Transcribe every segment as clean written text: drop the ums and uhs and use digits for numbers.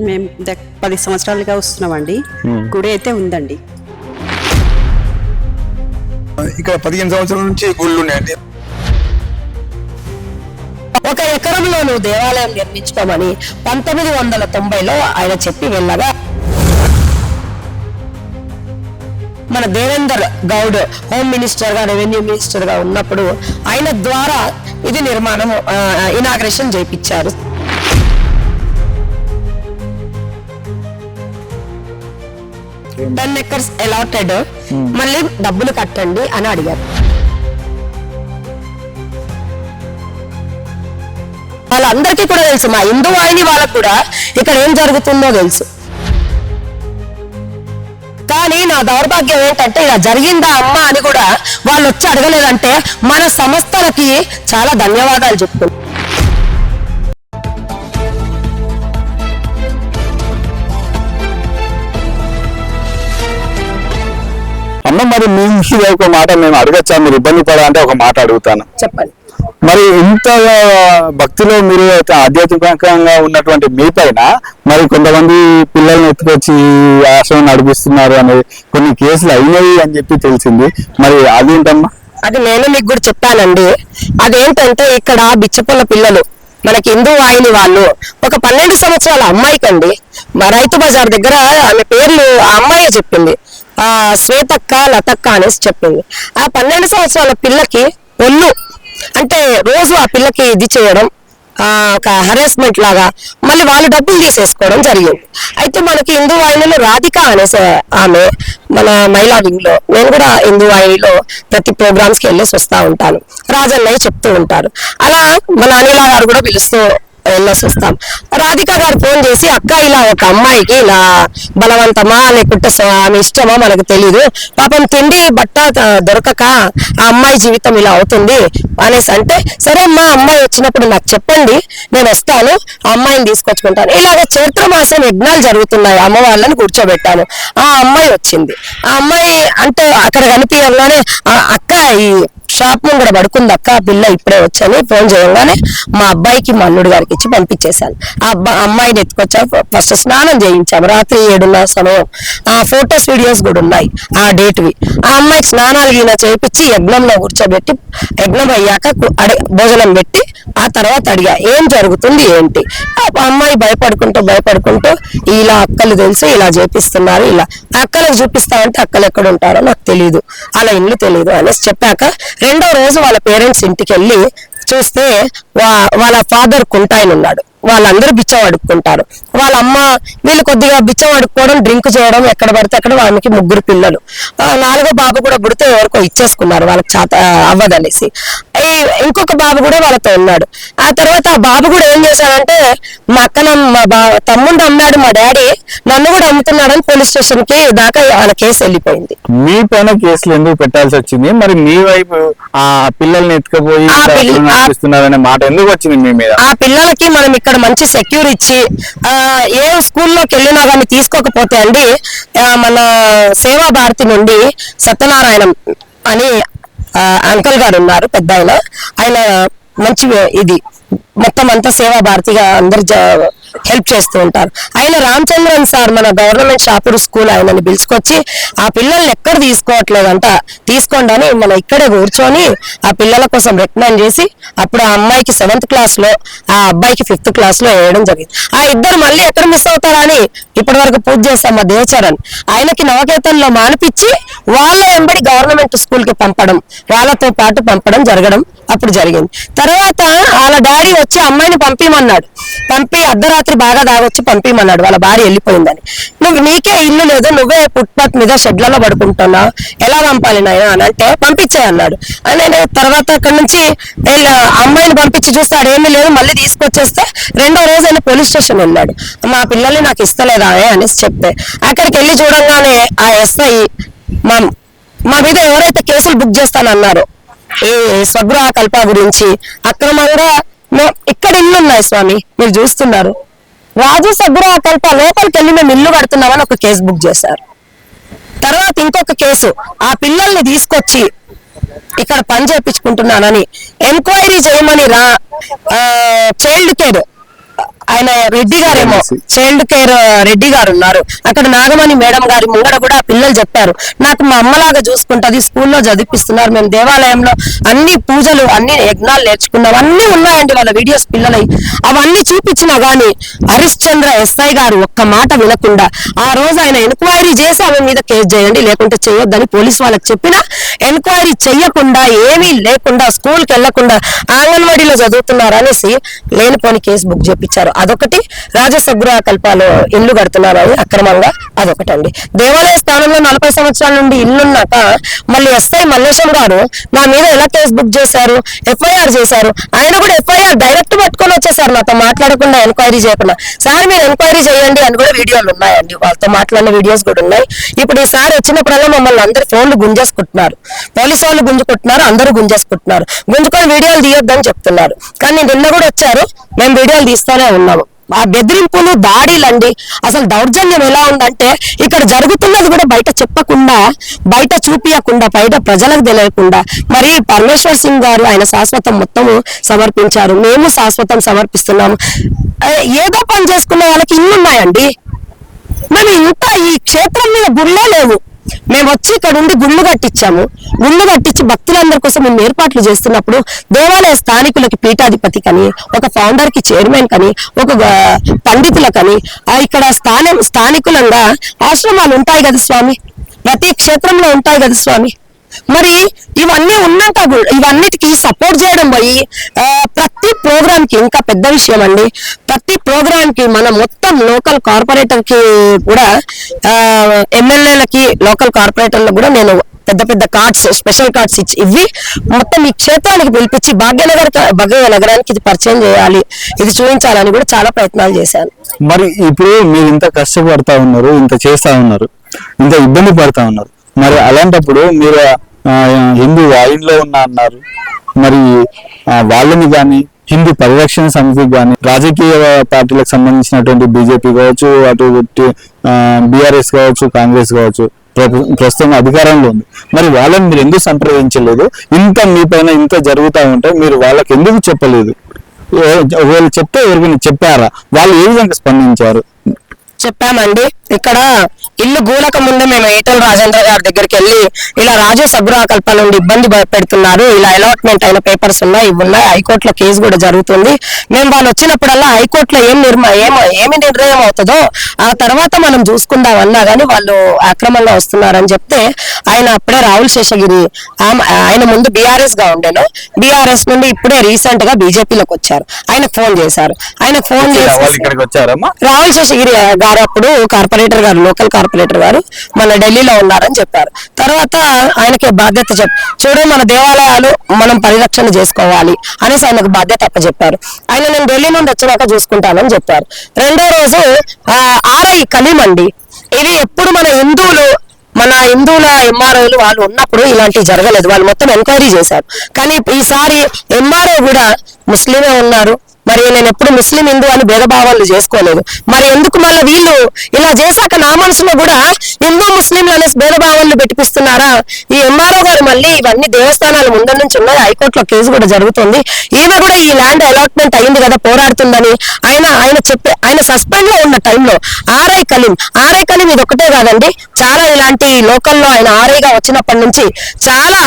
మేము 10 సంవత్సరాలుగా వస్తున్నామండి. గుడి అయితే ఉందండి. ఇక్కడ 15 సంవత్సరాల నుంచి గుళ్ళు ఉన్నాయండి. ఒక ఎకరంలో నువ్వు దేవాలయం నిర్మించుకోమని 1990లో ఆయన చెప్పి వెళ్ళగా మన దేవేందర్ గౌడ్ హోమ్ మినిస్టర్ గా రెవెన్యూ మినిస్టర్ గా ఉన్నప్పుడు ఆయన ద్వారా ఇది నిర్మాణం ఇనాగ్రేషన్ చేయించారు. ఎకర్స్ అలాటెడ్, మళ్ళీ డబ్బులు కట్టండి అని అడిగారు. వాళ్ళందరికీ కూడా తెలుసు, మా హిందూ వాహిని వాళ్ళకు కూడా ఇక్కడ ఏం జరుగుతుందో తెలుసు. కానీ నా దౌర్భాగ్యం ఏంటంటే ఇలా జరిగిందా అమ్మ అని కూడా వాళ్ళు వచ్చి అడగలేదంటే మన సంస్థలకి చాలా ధన్యవాదాలు చెప్తున్నాను. అమ్మ, మరి మీ ఒక మాట మేము అడగచ్చా? మీరు ఇబ్బంది పడాలంటే ఒక మాట అడుగుతాను. చెప్పండి. మరి ఇంత భక్తిలో మీరు ఆధ్యాత్మికంగా ఉన్నటువంటి మీ పైన మరి కొంతమంది పిల్లల్ని ఎత్తుకొచ్చి ఆశ్రమం నడిపిస్తున్నారు అనేది కొన్ని కేసులు అయినాయి అని చెప్పి తెలిసింది. మరి అదేంటమ్మా? అది నేను మీకు కూడా చెప్పానండి. అదేంటంటే ఇక్కడ బిచ్చపుల్ల పిల్లలు మనకి హిందూ వాహిని వాళ్ళు ఒక 12 సంవత్సరాల అమ్మాయికండి రైతు బజార్ దగ్గర ఆమె పేర్లు ఆ అమ్మాయి చెప్పింది, శ్వేతక్క లతక్క అనేసి చెప్పింది. ఆ 12 సంవత్సరాల పిల్లకి ఒళ్ళు అంటే రోజు ఆ పిల్లకి ఇది చేయడం ఒక హరాస్మెంట్ లాగా మళ్ళీ వాళ్ళు డబ్బులు తీసేసుకోవడం జరిగింది. అయితే మనకి హిందూ వాహినిలో రాధిక అనేసి ఆమె మన మహిళా వింగ్ లో, నేను కూడా హిందూ వాహినిలో ప్రతి ప్రోగ్రామ్స్ కి వెళ్ళేసి వస్తూ ఉంటాను. రాజన్నయ్య చెప్తూ ఉంటారు. అలా మన అనిల గారు కూడా పిలుస్తూ వెళ్ళేసి వస్తాం. రాధిక గారు ఫోన్ చేసి, అక్క ఇలా ఒక అమ్మాయికి ఇలా బలవంతమా లేకుంటే ఆమె ఇష్టమా మనకు తెలీదు, పాపం తిండి బట్ట దొరకక ఆ అమ్మాయి జీవితం ఇలా అవుతుంది అనేసి అంటే, సరే అమ్మా అమ్మాయి వచ్చినప్పుడు నాకు చెప్పండి, నేను వస్తాను, ఆ అమ్మాయిని తీసుకొచ్చుకుంటాను. ఇలాగ చైత్రమాసం యజ్ఞాలు జరుగుతున్నాయి, అమ్మ వాళ్ళని కూర్చోబెట్టాను. ఆ అమ్మాయి వచ్చింది. ఆ అమ్మాయి అంటే అక్కడ కనిపించగానే అక్క ఈ షాప్ ముందు పడుకుంది అక్క, పిల్ల ఇప్పుడే వచ్చాను ఫోన్ చేయగానే మా అబ్బాయికి మా అల్లుడు గారికి ఇచ్చి పంపించేశాను. ఆ అమ్మాయిని ఎత్తుకొచ్చా, ఫస్ట్ స్నానం చేయించాము రాత్రి 7:30 సమయం. ఆ ఫొటోస్ వీడియోస్ కూడా ఉన్నాయి ఆ డేట్వి. ఆ అమ్మాయికి స్నానాలు గిన చేయించి యజ్ఞంలో కూర్చోబెట్టి యజ్ఞం అయ్యాక భోజనం పెట్టి ఆ తర్వాత అడిగా ఏం జరుగుతుంది ఏంటి. ఆ అమ్మాయి భయపడుకుంటూ ఇలా అక్కలు తెలుసు ఇలా చేపిస్తున్నారు, ఇలా అక్కలకు చూపిస్తామంటే అక్కలు ఎక్కడ ఉంటారో నాకు తెలియదు, అలా ఇల్లు తెలియదు అనేసి చెప్పాక రెండో రోజు వాళ్ళ పేరెంట్స్ ఇంటికి వెళ్ళి చూస్తే వాళ్ళ ఫాదర్ కుంటాయన ఉన్నాడు. వాళ్ళందరూ బిచ్చం అడుక్కుంటారు. వాళ్ళ అమ్మ వీళ్ళు కొద్దిగా బిచ్చం అడుక్కోవడం, డ్రింక్ చేయడం, ఎక్కడ పడితే అక్కడ వాళ్ళకి 3 పిల్లలు. 4వ బాబు కూడా పుడితే ఎవరికో ఇచ్చేసుకున్నారు, వాళ్ళకి చేత అవ్వదనేసి. ఇంకొక బాబు కూడా వాళ్ళతో ఉన్నాడు. ఆ తర్వాత ఆ బాబు కూడా ఏం చేశాడంటే, మా అక్కన మా తమ్ముడు అమ్మాడు మా డాడీ, నన్ను కూడా అమ్ముతున్నాడని పోలీస్ స్టేషన్ కి దాకా వాళ్ళ కేసు వెళ్ళిపోయింది. మీ పైన కేసులు ఎందుకు పెట్టాల్సి వచ్చింది? మరి మీ వైపు ఆ పిల్లల్ని ఎత్తుకుపోయి అనే మాట ఎందుకు వచ్చింది మీ మీద? ఆ పిల్లలకి మనం ఇక్కడ మంచి సెక్యూర్ ఇచ్చి ఏ స్కూల్లోకి వెళ్ళినా కానీ తీసుకోకపోతే అండి, మన సేవా భారతి నుండి సత్యనారాయణ అని అంకుల్ గారు ఉన్నారు, పెద్ద ఆయన మంచి ఇది మొత్తం అంతా సేవా భారతిగా అందరు హెల్ప్ చేస్తూ ఉంటారు. ఆయన రామచంద్రన్ సార్ మన గవర్నమెంట్ షాపూర్ స్కూల్ ఆయనని పిలుచుకొచ్చి ఆ పిల్లల్ని ఎక్కడ తీసుకోవట్లేదంట, తీసుకోండి అని మన ఇక్కడే కూర్చొని ఆ పిల్లల కోసం రికమెండ్ చేసి అప్పుడు ఆ అమ్మాయికి 7th క్లాస్ లో ఆ అబ్బాయికి 5th క్లాస్ లో వేయడం జరిగింది. ఆ ఇద్దరు మళ్ళీ ఎక్కడ మిస్ అవుతారా అని ఇప్పటి వరకు పూజ చేస్తాం మా దేవచరణ్. ఆయనకి నవకేతన్లో మానిపించి వాళ్ళ వెంబడి గవర్నమెంట్ స్కూల్ కి పంపడం, వాళ్ళతో పాటు పంపడం జరగడం అప్పుడు జరిగింది. తర్వాత వాళ్ళ డాడీ వచ్చి అమ్మాయిని పంపిమన్నాడు. పంపి అర్ధరాత్రి బాగా దాగొచ్చి పంపిమన్నాడు, వాళ్ళ భార్య వెళ్ళిపోయిందని. నీకే ఇల్లు లేదు, నువ్వే ఫుట్పాత్ మీద షెడ్లలో పడుకుంటున్నావు, ఎలా పంపాలి నాయన అని అంటే పంపించాయి అన్నాడు. నేను తర్వాత అక్కడ నుంచి అమ్మాయిని పంపించి చూస్తే అడేమీ లేదు, మళ్ళీ తీసుకొచ్చేస్తే రెండో రోజు ఆయన పోలీస్ స్టేషన్ వెళ్ళాడు. మా పిల్లల్ని నాకు ఇస్తలేదా అనేసి చెప్తే అక్కడికి వెళ్ళి చూడంగానే ఆ ఎస్ఐ మా మీద ఎవరైతే కేసులు బుక్ చేస్తానన్నారో ఈ స్వగృహ కల్ప గురించి అక్రమంగా ఇక్కడ ఇల్లు ఉన్నాయి స్వామి, మీరు చూస్తున్నారు, రాజు స్వగృహ కల్ప లోపలికి వెళ్ళి మేము ఇల్లు కడుతున్నామని ఒక కేసు బుక్ చేశారు. తర్వాత ఇంకొక కేసు, ఆ పిల్లల్ని తీసుకొచ్చి ఇక్కడ పని చేయించుకుంటున్నానని ఎంక్వైరీ చేయమని చైల్డ్ కేర్ ఆయన రెడ్డి గారేమో చైల్డ్ కేర్ రెడ్డి గారు ఉన్నారు, అక్కడ నాగమణి మేడం గారి ముంగడ కూడా పిల్లలు చెప్పారు, నాకు మా అమ్మలాగా చూసుకుంటది, స్కూల్లో చదివిపిస్తున్నారు, మేము దేవాలయంలో అన్ని పూజలు అన్ని యజ్ఞాలు నేర్చుకున్నాం, అన్ని ఉన్నాయండి వాళ్ళ వీడియోస్ పిల్లలై. అవన్నీ చూపించినా గానీ హరిశ్చంద్ర ఎస్ఐ గారు ఒక్క మాట వినకుండా ఆ రోజు ఆయన ఎంక్వైరీ చేసి ఆమె మీద కేసు చేయండి లేకుంటే చేయొద్దని పోలీసు వాళ్ళకి చెప్పినా ఎంక్వైరీ చెయ్యకుండా ఏమీ లేకుండా స్కూల్కి వెళ్లకుండా అంగన్వాడీలో చదువుతున్నారు అనేసి లేనిపోని కేసు బుక్ చేపించారు. అదొకటి, రాజసగృహ కల్పాలో ఇల్లు కడుతున్నారు అని అక్రమంగా, అదొకటండి. దేవాలయ స్థానంలో 40 సంవత్సరాల నుండి ఇల్లున్నాక మళ్ళీ ఎస్ఐ మల్లేశం గారు నా మీద ఎలా కేసు బుక్ చేశారు, ఎఫ్ఐఆర్ చేశారు. ఆయన కూడా ఎఫ్ఐఆర్ డైరెక్ట్ పట్టుకొని వచ్చేసారు, నాతో మాట్లాడకుండా ఎంక్వైరీ చేయకుండా. సార్ మీరు ఎంక్వైరీ చేయండి అని కూడా వీడియోలు ఉన్నాయండి, వాళ్ళతో మాట్లాడిన వీడియోస్ కూడా ఉన్నాయి. ఇప్పుడు ఈసారి వచ్చినప్పుడల్లా మమ్మల్ని అందరు ఫోన్లు గుంజేసుకుంటున్నారు, పోలీసు వాళ్ళు గుంజుకుంటున్నారు, అందరూ గుంజేసుకుంటున్నారు, గుంజుకొని వీడియోలు తీయొద్దని చెప్తున్నారు. కానీ నిన్న కూడా వచ్చారు, మేము వీడియోలు తీస్తూనే ఉన్నాము. ఆ బెదిరింపులు దాడిలండి, అసలు దౌర్జన్యం ఎలా ఉందంటే ఇక్కడ జరుగుతున్నది కూడా బయట చెప్పకుండా, బయట చూపియకుండా, బయట ప్రజలకు తెలియకుండా. మరి పరమేశ్వర్ సింగ్ గారు ఆయన శాశ్వతం మొత్తము సమర్పించారు, మేము శాశ్వతం సమర్పిస్తున్నాము. ఏదో పని చేసుకున్న వాళ్ళకి ఇల్లు ఉన్నాయండి, మేము ఇంత ఈ క్షేత్రం మీద గుళ్ళే లేవు. మేము వచ్చి ఇక్కడ ఉండి గుళ్ళు కట్టించాము, గుళ్ళు కట్టించి భక్తులందరి కోసం మేము ఏర్పాట్లు చేస్తున్నప్పుడు దేవాలయ స్థానికులకి పీఠాధిపతి కని, ఒక ఫౌండర్ కి చైర్మన్ కని, ఒక పండితులకని ఇక్కడ స్థానికులంగా ఆశ్రమాలు ఉంటాయి కదా స్వామి, ప్రతి క్షేత్రంలో ఉంటాయి కదా స్వామి. మరి ఇవన్నీ ఉన్నాక ఇవన్నిటికీ సపోర్ట్ చేయడం పోయి ప్రతి ప్రోగ్రామ్ కి, ఇంకా పెద్ద విషయం అండి, ప్రతి ప్రోగ్రామ్ కి మన మొత్తం లోకల్ కార్పొరేటర్ కి కూడా ఎమ్మెల్యేలకి లోకల్ కార్పొరేటర్లకు కూడా నేను పెద్ద పెద్ద కార్డ్స్, స్పెషల్ కార్డ్స్ ఇవి మొత్తం ఈ క్షేత్రానికి పిలిపించి భాగ్యనగరానికి ఇది పరిచయం చేయాలి, ఇది చూపించాలని కూడా చాలా ప్రయత్నాలు చేశాను. మరి ఇప్పుడు మీరు ఇంత కష్టపడతా ఉన్నారు, ఇంత చేస్తా ఉన్నారు, ఇంత ఇబ్బంది పడతా ఉన్నారు, మరి అలాంటప్పుడు మీరు హిందూ వాయిన్లో ఉన్నా అన్నారు, మరి వాళ్ళని కానీ హిందూ పరిరక్షణ సమితికి కానీ రాజకీయ పార్టీలకు సంబంధించినటువంటి బీజేపీ కావచ్చు, అటు బీఆర్ఎస్ కావచ్చు, కాంగ్రెస్ కావచ్చు, ప్రస్తుతం అధికారంలో ఉంది, మరి వాళ్ళని మీరు ఎందుకు సంప్రదించలేదు? ఇంత మీ పైన ఇంత జరుగుతూ ఉంటే మీరు వాళ్ళకి ఎందుకు చెప్పలేదు? ఒకవేళ చెప్తే ఎవరికైనా చెప్పారా? వాళ్ళు ఏ విధంగా స్పందించారు? చెప్పామండి. ఇక్కడ ఇల్లు గూలక ముందే మేము ఈటల రాజేంద్ర గారి దగ్గరికి వెళ్ళి ఇలా రాజు సగృహ కల్ప నుండి ఇబ్బంది పెడుతున్నారు, ఇలా అలాట్మెంట్ అయిన పేపర్స్ ఉన్నాయి, ఇవి ఉన్నాయి, హైకోర్టులో కేసు కూడా జరుగుతుంది, మేము వాళ్ళు వచ్చినప్పుడల్లా హైకోర్టులో ఏమి నిర్ణయం అవుతుందో ఆ తర్వాత మనం చూసుకుందాం అన్నా కానీ వాళ్ళు అక్రమంగా వస్తున్నారని చెప్తే ఆయన అప్పుడే రాహుల్ శేషగిరి, ఆయన ముందు బీఆర్ఎస్ గా ఉండేను, బీఆర్ఎస్ నుండి ఇప్పుడే రీసెంట్ గా బీజేపీలోకి వచ్చారు. ఆయనకు ఫోన్ చేశారు, ఆయనకు ఫోన్ చేసి రాహుల్ శేషగిరి గారు అప్పుడు కార్పొరేటర్ గారు, లోకల్ కార్పొరేటర్ గారు మన ఢిల్లీలో ఉన్నారని చెప్పారు. తర్వాత ఆయనకి బాధ్యత చూడు మన దేవాలయాలు మనం పరిరక్షణ చేసుకోవాలి అనేసి ఆయనకు బాధ్యత అప్పచెప్పారు. ఆయన నేను ఢిల్లీ నుండి వచ్చినాక చూసుకుంటానని చెప్పారు. రెండో రోజు ఆర్ఐ కలీం అండి, ఇది ఎప్పుడు మన హిందువుల ఎంఆర్ఓలు వాళ్ళు ఉన్నప్పుడు ఇలాంటివి జరగలేదు, వాళ్ళు మొత్తం ఎంక్వైరీ చేశారు. కానీ ఈసారి ఎంఆర్ఓ కూడా ముస్లిమే ఉన్నారు, మరి నేను ఎప్పుడు ముస్లిం హిందూ అని భేదభావాలు చేసుకోలేదు, మరి ఎందుకు మళ్ళీ వీళ్ళు ఇలా చేశాక నా మనసులో కూడా హిందూ ముస్లింలు అనేసి భేదభావాలు పెట్టిపిస్తున్నారా? ఈ ఎంఆర్ఓ గారు మళ్ళీ ఇవన్నీ దేవస్థానాల ముందర నుంచి ఉన్నాయి, హైకోర్టులో కేసు కూడా జరుగుతుంది, ఈమె కూడా ఈ ల్యాండ్ అలాట్మెంట్ అయింది కదా పోరాడుతుందని ఆయన సస్పెండ్ లో ఉన్న టైంలో ఆర్ఐ కలీం ఇది ఒకటే కాదండి, చాలా ఇలాంటి లోకల్లో ఆయన ఆర్ఐగా వచ్చినప్పటి నుంచి చాలా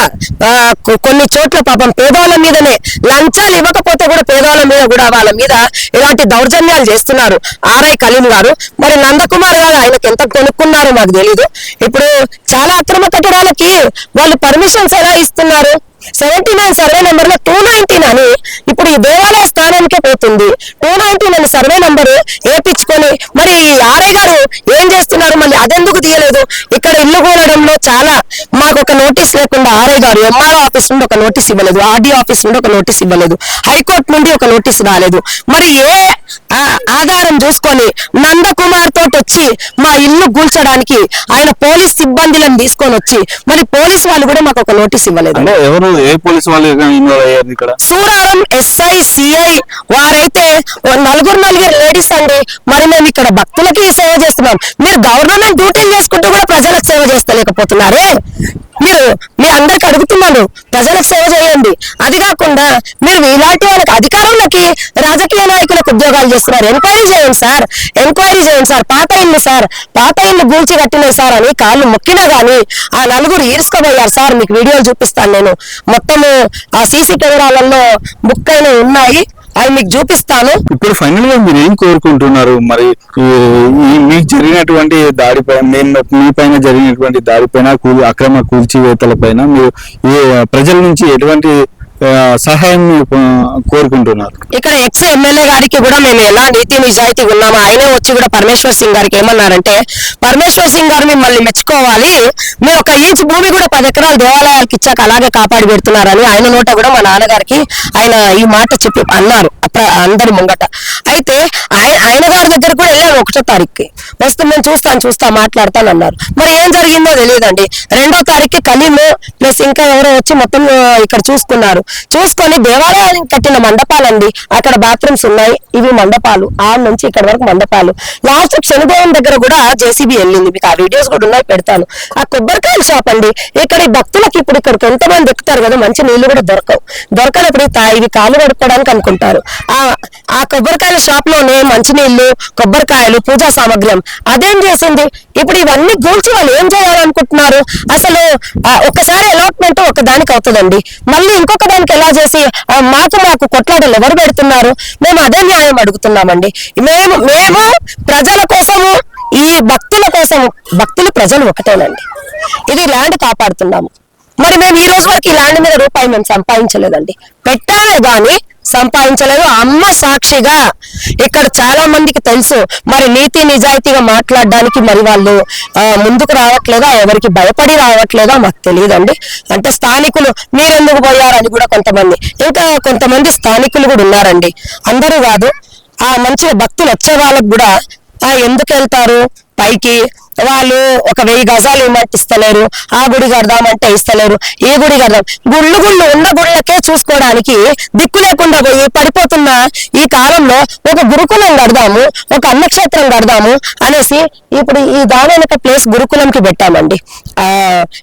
కొన్ని చోట్ల పాపం పేదవాళ్ళ మీదనే లంచాలు ఇవ్వకపోతే కూడా పేదవాళ్ళ మీద కూడా వాళ్ళ మీద ఇలాంటి దౌర్జన్యాలు చేస్తున్నారు ఆర్ఐ కలీం గారు. మరి నందకుమార్ గారు ఆయనకు ఎంత కొనుక్కున్నారో మాకు తెలీదు. ఇప్పుడు చాలా అక్రమ కట్టడాలకి వాళ్ళు పర్మిషన్స్ ఎలా ఇస్తున్నారు? 79 సర్వే నెంబర్ లో 219 అని ఇప్పుడు ఈ దేవాలయ స్థానానికే పోతుంది. 219 అని సర్వే నెంబర్ వేపించుకొని మరి ఆర్ఐ గారు ఏం చేస్తున్నారు? మళ్ళీ అదెందుకు తీయలేదు? ఇక్కడ ఇల్లు కూడడంలో చాలా మాకు ఒక నోటీస్ లేకుండా ఆర్ఐ గారు ఎంఆర్ఓ ఆఫీస్ నుండి ఒక నోటీస్ ఇవ్వలేదు, ఆర్డీ ఆఫీస్ నుండి ఒక నోటీస్ ఇవ్వలేదు, హైకోర్టు నుండి ఒక నోటీస్ రాలేదు. మరి ఏ ఆధారం చూసుకొని నందకుమార్ తోటి వచ్చి మా ఇల్లు కూల్చడానికి ఆయన పోలీస్ సిబ్బందిలను తీసుకొని వచ్చి మరి పోలీసు వాళ్ళు కూడా మాకు ఒక నోటీస్ ఇవ్వలేదు. సూరారం ఎస్ఐ సిఐ వారైతే నలుగురు లేడీస్ అండి. మరి మేము ఇక్కడ భక్తులకి సేవ చేస్తున్నాం, మీరు గవర్నమెంట్ డ్యూటీలు చేసుకుంటూ కూడా ప్రజలకు సేవ చేస్తలేకపోతున్నారే. మీరు మీ అందరికి అడుగుతున్నాను, ప్రజలకు సేవ చేయండి. అది కాకుండా మీరు ఇలాంటి వాళ్ళకి అధికారంలోకి రాజకీయ నాయకులకు ఉద్యోగాలు చేస్తున్నారు. ఎంక్వైరీ చేయండి సార్, ఎంక్వైరీ చేయండి సార్. పాత ఇల్లు గూల్చి కట్టినాయి సార్ అని కాళ్ళు మొక్కినా గానీ ఆ నలుగురు ఈర్చుకోబోయారు సార్. మీకు వీడియోలు చూపిస్తాను నేను, మొత్తము ఆ సీసీ కెమెరాలలో బుక్ అయిన ఉన్నాయి, అవి మీకు చూపిస్తాను. ఇప్పుడు ఫైనల్ గా మీరు ఏం కోరుకుంటున్నారు? మరి మీకు జరిగినటువంటి దాడిపైన, మీ పైన జరిగినటువంటి దాడిపైన, అక్రమ కూల్చివేతల పైన మీరు ప్రజల నుంచి ఎటువంటి సహాయం కోరుకుంటున్నారు? ఇక్కడ ఎక్స్ ఎమ్మెల్యే గారికి కూడా మేము ఎలా నీతి నిజాయితీగా ఉన్నామో ఆయనే వచ్చి కూడా పరమేశ్వర్ సింగ్ గారికి ఏమన్నారంటే, పరమేశ్వర్ సింగ్ గారు మిమ్మల్ని మెచ్చుకోవాలి, మీరు 1 ఇంచ్ భూమి కూడా 10 ఎకరాలు దేవాలయాలకు ఇచ్చాక అలాగే కాపాడి పెడుతున్నారని ఆయన నోట కూడా మా నాన్నగారికి ఆయన ఈ మాట చెప్పి అన్నారు అందరి ముంగట. అయితే ఆయన గారి దగ్గర కూడా వెళ్ళాను 1వ తారీఖుకి. వస్తే నేను చూస్తా మాట్లాడతాను అన్నారు. మరి ఏం జరిగిందో తెలియదండి. 2వ తారీఖుకి కలీము ప్లస్ ఇంకా ఎవరో వచ్చి మొత్తం ఇక్కడ చూసుకొని దేవాలయానికి కట్టిన మండపాలండి, అక్కడ బాత్రూమ్స్ ఉన్నాయి, ఇవి మండపాలు, ఆడ నుంచి ఇక్కడ వరకు మండపాలు. లాస్ట్ శనిదేవం దగ్గర కూడా జేసీబీ వెళ్ళింది, మీకు ఆ వీడియోస్ కూడా ఉన్నాయి, పెడతాను. ఆ కొబ్బరికాయల షాప్ అండి, ఇక్కడ ఈ భక్తులకి ఇప్పుడు ఇక్కడికి ఎంతమంది ఎక్కుతారు కదా, మంచి నీళ్లు కూడా దొరకనప్పుడు ఇవి కాలు కడుక్కోవడానికి అనుకుంటారు. ఆ కొబ్బరికాయల షాప్ లోనే మంచినీళ్లు, కొబ్బరికాయలు, పూజా సామగ్రి అదేం చేసింది. ఇప్పుడు ఇవన్నీ గూల్చి వాళ్ళు ఏం చేయాలనుకుంటున్నారు? అసలు ఒకసారి అలాట్మెంట్ ఒక దానికి అవుతుందండి, మళ్ళీ ఇంకొక దానికి ఎలా చేసి మాకు కొట్లాటలు ఎవరు పెడుతున్నారు? మేము అదే న్యాయం అడుగుతున్నామండి. మేము ప్రజల కోసము, ఈ భక్తుల కోసము, భక్తులు ప్రజలు ఒకటేనండి, ఇది ల్యాండ్ కాపాడుతున్నాము. మరి మేము ఈ రోజు వరకు ఈ ల్యాండ్ మీద రూపాయి మేము సంపాదించలేదండి, పెట్టామే గాని సంపాదించలేదు. అమ్మ సాక్షిగా ఇక్కడ చాలా మందికి తెలుసు. మరి నీతి నిజాయితీగా మాట్లాడడానికి మరి వాళ్ళు ముందుకు రావట్లేదా, ఎవరికి భయపడి రావట్లేదా మాకు తెలియదండి. అంటే స్థానికులు మీరెందుకు పోయారని కూడా కొంతమంది, ఇంకా కొంతమంది స్థానికులు కూడా ఉన్నారండి, అందరూ కాదు. మంచిగా భక్తులు వచ్చే వాళ్ళకు కూడా ఎందుకు వెళ్తారు పైకి, వాళ్ళు 1000 గజాలు ఇవ్వమంటే ఇస్తలేరు, ఆ గుడి కడదామంటే ఇస్తలేరు, ఈ గుడి కడదాం, గుళ్ళు ఉన్న గుళ్ళకే చూసుకోవడానికి దిక్కు లేకుండా పోయి పడిపోతున్న ఈ కాలంలో ఒక గురుకులం కడదాము, ఒక అన్నక్షేత్రం కడదాము అనేసి ఇప్పుడు ఈ దాని వెనక ప్లేస్ గురుకులంకి పెట్టామండి.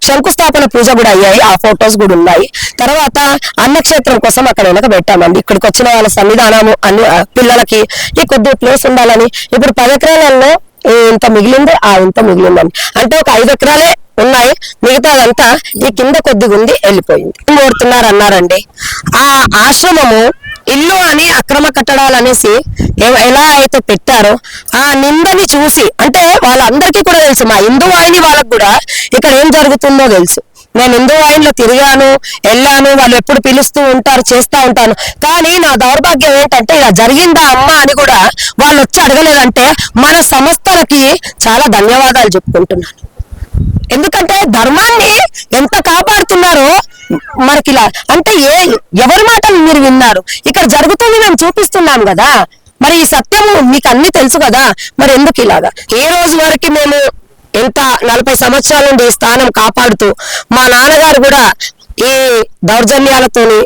శంకుస్థాపన పూజ కూడా అయ్యాయి, ఆ ఫొటోస్ కూడా ఉన్నాయి. తర్వాత అన్నక్షేత్రం కోసం అక్కడ వెనక పెట్టామండి. ఇక్కడికి వచ్చిన వాళ్ళ సన్నిధానము అన్ని పిల్లలకి ఈ కొద్ది ప్లేస్ ఉండాలని. ఇప్పుడు 10 ఎకరాలలో ఇంత మిగిలింది, ఇంత మిగిలిందండి, అంటే ఒక 5 ఎకరాలే ఉన్నాయి, మిగతాదంతా ఈ కింద కొద్దిగా ఉంది, వెళ్ళిపోయింది. కోరుతున్నారు అన్నారండి. ఆ ఆశ్రమము ఇల్లు అని అక్రమ కట్టడాలు అనేసి ఎలా అయితే పెట్టారో ఆ నిందని చూసి, అంటే వాళ్ళందరికీ కూడా తెలుసు, మా హిందూ వాహిని వాళ్ళకు కూడా ఇక్కడ ఏం జరుగుతుందో తెలుసు. నేను హిందూ వాహినిలో తిరిగాను, వెళ్ళాను, వాళ్ళు ఎప్పుడు పిలుస్తూ ఉంటారు, చేస్తూ ఉంటాను. కానీ నా దౌర్భాగ్యం ఏంటంటే ఇలా జరిగిందా అమ్మ అని కూడా వాళ్ళు వచ్చి అడగలేదంటే మన సంస్థలకి చాలా ధన్యవాదాలు చెప్పుకుంటున్నాను. ఎందుకంటే ధర్మాన్ని ఎంత కాపాడుతున్నారో మనకి ఇలా అంటే ఎవరి మాటలు మీరు విన్నారు, ఇక్కడ జరుగుతుంది మేము చూపిస్తున్నాం కదా, మరి ఈ సత్యము మీకు అన్ని తెలుసు కదా, మరి ఎందుకు ఇలాగా? ఏ రోజు వరకు మేము ఎంత 40 సంవత్సరాల నుండి ఈ స్థానం కాపాడుతూ, మా నాన్నగారు కూడా ఈ దౌర్జన్యాలతోని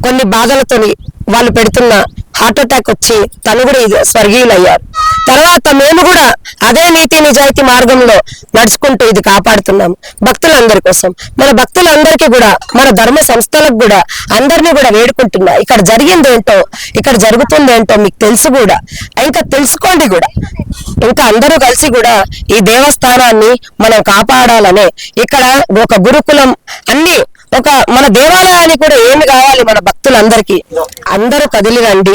కొన్ని బాధలతోని వాళ్ళు పెడుతున్న హార్ట్ అటాక్ వచ్చి తను కూడా స్వర్గీయులయ్యారు. తర్వాత మేము కూడా అదే నీతి నిజాయితీ మార్గంలో నడుచుకుంటూ ఇది కాపాడుతున్నాము భక్తులందరి కోసం. మన భక్తులందరికీ కూడా, మన ధర్మ సంస్థలకు కూడా అందరినీ కూడా వేడుకుంటున్నా, ఇక్కడ జరిగింది ఏంటో, ఇక్కడ జరుగుతుంది ఏంటో మీకు తెలుసు కూడా, ఇంకా తెలుసుకోండి కూడా. ఇంకా అందరూ కలిసి కూడా ఈ దేవస్థానాన్ని మనం కాపాడాలనే, ఇక్కడ ఒక గురుకులం అన్ని, ఒక మన దేవాలయానికి కూడా ఏమి కావాలి మన భక్తులందరికీ, అందరూ కదిలి రండి.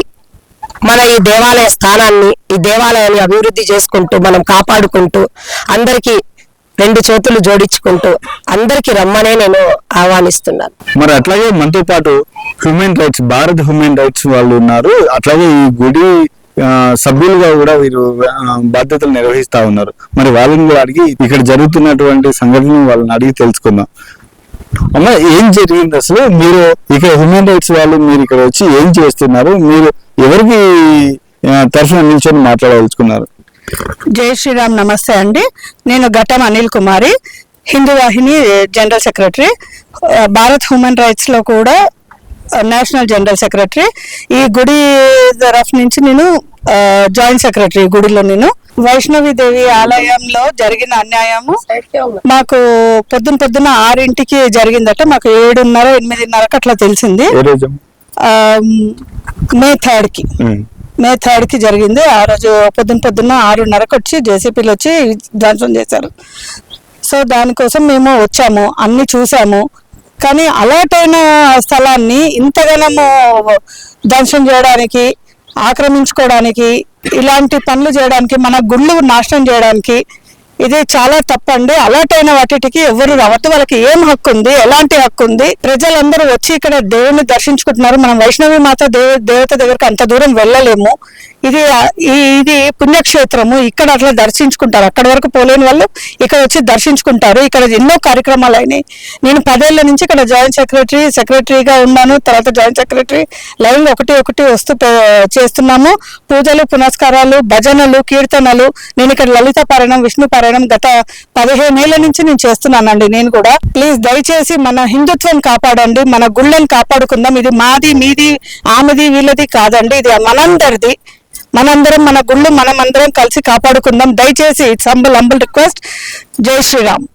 మన ఈ దేవాలయ స్థానాన్ని, ఈ దేవాలయాన్ని అభివృద్ధి చేసుకుంటూ మనం కాపాడుకుంటూ అందరికీ 2 చేతులు జోడించుకుంటూ అందరికి రమ్మనే నేను ఆహ్వానిస్తున్నాను. మరి అట్లాగే మనతో పాటు human rights, Bharat human rights వాళ్ళు ఉన్నారు. అట్లాగే ఈ గుడి సభ్యులుగా కూడా వీరు బాధ్యతలు నిర్వహిస్తా ఉన్నారు. మరి వాళ్ళని కూడా అడిగి ఇక్కడ జరుగుతున్నటువంటి సంఘటనలు వాళ్ళని అడిగి తెలుసుకుందాం. అమ్మ, ఏం జరిగింది అసలు? మీరు ఇక్కడ హ్యూమన్ రైట్స్ వాళ్ళు మీరు ఇక్కడ వచ్చి ఏం చేస్తున్నారు? మీరు ఎవరికి తరఫున నిల్చొని మాట్లాడదలుచుకున్నారు? జై శ్రీరామ్. నమస్తే అండి, నేను Ghatam Anil Kumari, Hindu Vahini general secretary, Bharat human rights లో కూడా నేషనల్ జనరల్ సెక్రటరీ. ఈ గుడి తరఫు నుంచి నేను జాయింట్ సెక్రటరీ గుడిలో. వైష్ణవిదేవి ఆలయంలో జరిగిన అన్యాయము మాకు పొద్దున 6ంటికి జరిగిందట. మాకు 7:30, 8:30కి అట్లా తెలిసింది. ఏ రోజు? మే 3కి మే 3కి జరిగింది. ఆ రోజు పొద్దున 6:30కి వచ్చి జేసీపీలు వచ్చి ధ్వంసం చేశారు. సో దానికోసం మేము వచ్చాము, అన్ని చూసాము. కానీ అలాట్ అయిన స్థలాన్ని ఇంతగానము ధ్వంసం చేయడానికి, ఆక్రమించుకోవడానికి, ఇలాంటి పనులు చేయడానికి, మన గుళ్ళు నాశనం చేయడానికి ఇది చాలా తప్పండి. అలాట్ అయిన వాటికి ఎవరు రావద్దు. వాళ్ళకి ఏం హక్కు ఉంది, ఎలాంటి హక్కు ఉంది? ప్రజలందరూ వచ్చి ఇక్కడ దేవుని దర్శించుకుంటున్నారు. మనం వైష్ణవి మాత దేవత దగ్గరికి అంత దూరం వెళ్ళలేము. ఇది పుణ్యక్షేత్రము. ఇక్కడ అట్లా దర్శించుకుంటారు. అక్కడి వరకు పోలేని వాళ్ళు ఇక్కడ వచ్చి దర్శించుకుంటారు. ఇక్కడ ఎన్నో కార్యక్రమాలు అయినాయి. నేను 10 ఏళ్ల నుంచి ఇక్కడ జాయింట్ సెక్రటరీగా ఉన్నాను. తర్వాత జాయింట్ సెక్రటరీ లైన్ ఒకటి వస్తూ చేస్తున్నాము. పూజలు, పునస్కారాలు, భజనలు, కీర్తనలు. నేను ఇక్కడ లలిత పారాయణం, విష్ణు పారాయణం గత 15 ఏళ్ల నుంచి నేను చేస్తున్నానండి. నేను కూడా ప్లీజ్ దయచేసి మన హిందుత్వం కాపాడండి, మన గుళ్ళని కాపాడుకుందాం. ఇది మాది, మీది, ఆమెది, వీళ్ళది కాదండి. ఇది మనందరిది. మనందరం మన గుళ్ళు మనమందరం కలిసి కాపాడుకుందాం. దయచేసి ఇట్స్ హంబుల్ రిక్వెస్ట్. జై శ్రీరామ్.